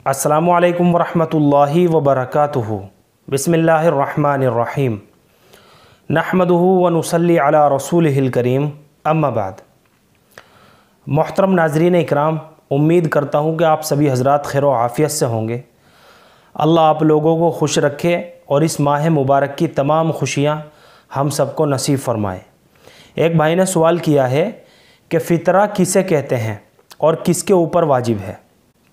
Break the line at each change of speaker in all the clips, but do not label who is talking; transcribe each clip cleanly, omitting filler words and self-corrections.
अस्सलामु अलैकुम वरहमतुल्लाहि वबरकातुहू। बिस्मिल्लाहिर्रहमानिर्रहीम। नहमदुहू व नुसल्ली अला रसूलिहिल करीम। अम्मा बाद। मोहतरम नाज़रीन इकराम, उम्मीद करता हूँ कि आप सभी हज़रात खैर व आफ़ियत से होंगे। अल्लाह आप लोगों को खुश रखे और इस माह मुबारक की तमाम खुशियाँ हम सबको नसीब फ़रमाए। एक भाई ने सवाल किया है कि फ़ितरा किसे कहते हैं और किसके ऊपर वाजिब है।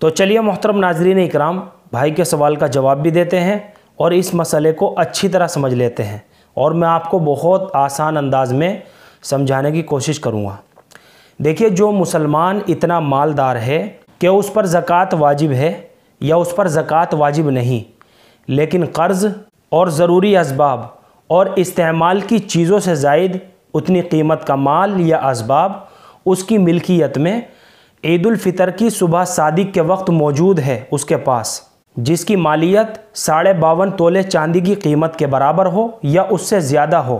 तो चलिए मोहतरम नाज़रीन इकराम, भाई के सवाल का जवाब भी देते हैं और इस मसले को अच्छी तरह समझ लेते हैं, और मैं आपको बहुत आसान अंदाज में समझाने की कोशिश करूँगा। देखिए, जो मुसलमान इतना मालदार है कि उस पर ज़कात वाजिब है या उस पर ज़कात वाजिब नहीं, लेकिन कर्ज़ और ज़रूरी असबाब और इस्तेमाल की चीज़ों से ज़ायद उतनी क़ीमत का माल या असबाब उसकी मिल्कियत में ईद उल फ़ितर की सुबह सादिक के वक्त मौजूद है उसके पास, जिसकी मालियत 52.5 तोले चांदी की कीमत के बराबर हो या उससे ज़्यादा हो,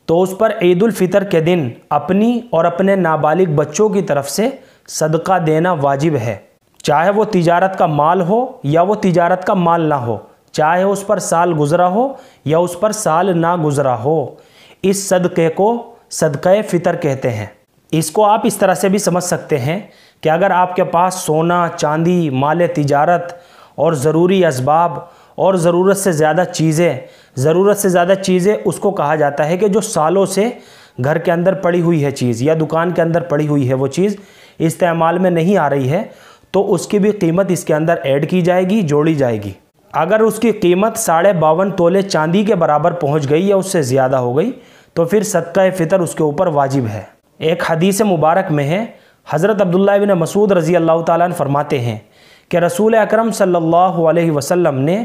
तो उस पर ईद उल फ़ितर के दिन अपनी और अपने नाबालिग बच्चों की तरफ से सदका देना वाजिब है। चाहे वो तिजारत का माल हो या वो तिजारत का माल ना हो, चाहे उस पर साल गुज़रा हो या उस पर साल ना गुज़रा हो, इस सदक़े को सदक़े फ़ितर कहते हैं। इसको आप इस तरह से भी समझ सकते हैं कि अगर आपके पास सोना, चांदी, माल तिजारत और ज़रूरी असबाब और ज़रूरत से ज़्यादा चीज़ें उसको कहा जाता है कि जो सालों से घर के अंदर पड़ी हुई है चीज़ या दुकान के अंदर पड़ी हुई है, वो चीज़ इस्तेमाल में नहीं आ रही है, तो उसकी भी कीमत इसके अंदर ऐड की जाएगी, जोड़ी जाएगी। अगर उसकी कीमत 52.5 तोले चांदी के बराबर पहुँच गई या उससे ज़्यादा हो गई, तो फिर सदका फ़ितर उसके ऊपर वाजिब है। एक हदीस मुबारक में है, हज़रत अब्दुल्लाह इब्न मसूद रज़ी अल्लाह ताला अन्हु फरमाते हैं कि रसूल अकरम सल्लल्लाहु अलैहि वसल्लम ने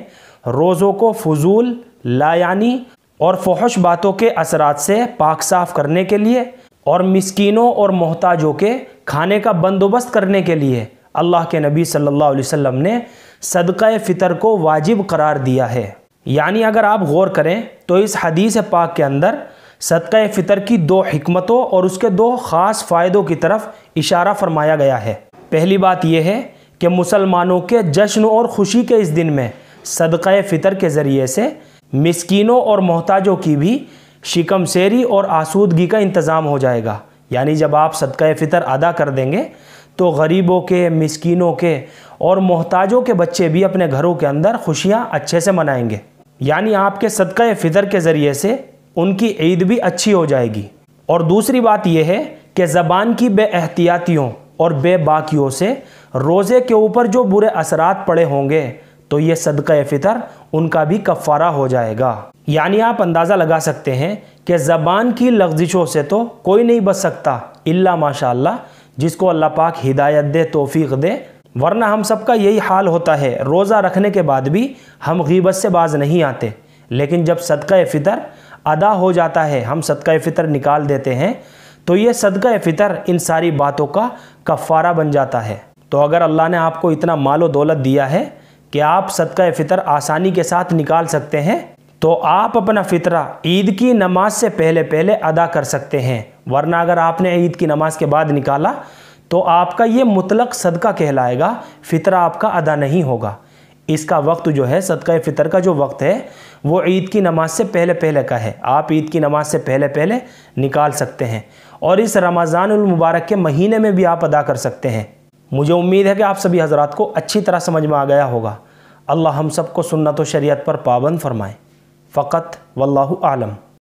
रोज़ों को फजूल, लायानी और फ़ोहश बातों के असरात से पाक साफ़ करने के लिए और मिस्कीनों और मोहताजों के खाने का बंदोबस्त करने के लिए अल्लाह के नबी सल्लल्लाहु अलैहि वसल्लम ने सदका फ़ितर को वाजिब करार दिया है। यानी अगर आप गौर करें तो इस हदीस पाक के अंदर सदका फ़ितर की 2 हिकमतों और उसके 2 ख़ास फ़ायदों की तरफ इशारा फरमाया गया है। पहली बात यह है कि मुसलमानों के जश्न और ख़ुशी के इस दिन में सदका फ़ितर के ज़रिए से मिस्कीनों और मोहताजों की भी शिकम सेरी और आसूदगी का इंतज़ाम हो जाएगा। यानी जब आप सदका फ़ितर अदा कर देंगे तो गरीबों के, मिस्कीनों के और मोहताजों के बच्चे भी अपने घरों के अंदर खुशियाँ अच्छे से मनाएंगे। यानी आपके सदका फ़ितर के ज़रिए से उनकी ईद भी अच्छी हो जाएगी। और दूसरी बात यह है कि ज़बान की बेएहतियातियों और बेबाकियों से रोज़े के ऊपर जो बुरे असरात पड़े होंगे, तो ये सदका फ़ितर उनका भी कफ़ारा हो जाएगा। यानी आप अंदाज़ा लगा सकते हैं कि ज़बान की लग़ज़िशों से तो कोई नहीं बच सकता इल्ला माशाअल्लाह, जिसको अल्लाह पाक हिदायत दे, तौफ़ीक़ दे। वरना हम सबका यही हाल होता है, रोज़ा रखने के बाद भी हम ग़ीबत से बाज़ नहीं आते, लेकिन जब सदका फ़ितर अदा हो जाता है, हम सदका फ़ितर निकाल देते हैं, तो ये सदका फ़ितर इन सारी बातों का कफ़ारा बन जाता है। तो अगर अल्लाह ने आपको इतना माल और दौलत दिया है कि आप सदका फ़ितर आसानी के साथ निकाल सकते हैं, तो आप अपना फ़ितरा ईद की नमाज से पहले अदा कर सकते हैं। वरना अगर आपने ईद की नमाज के बाद निकाला तो आपका ये मुतलक सदका कहलाएगा, फ़ितरा आपका अदा नहीं होगा। इसका वक्त जो है, सदका फ़ितर का जो वक्त है, वो ईद की नमाज से पहले का है। आप ईद की नमाज से पहले निकाल सकते हैं और इस रमज़ानुल मुबारक के महीने में भी आप अदा कर सकते हैं। मुझे उम्मीद है कि आप सभी हज़रात को अच्छी तरह समझ में आ गया होगा। अल्लाह हम सबको सुन्नत व शरीयत पर पाबंद फरमाए। फ़क़त वल्लाहु आलम।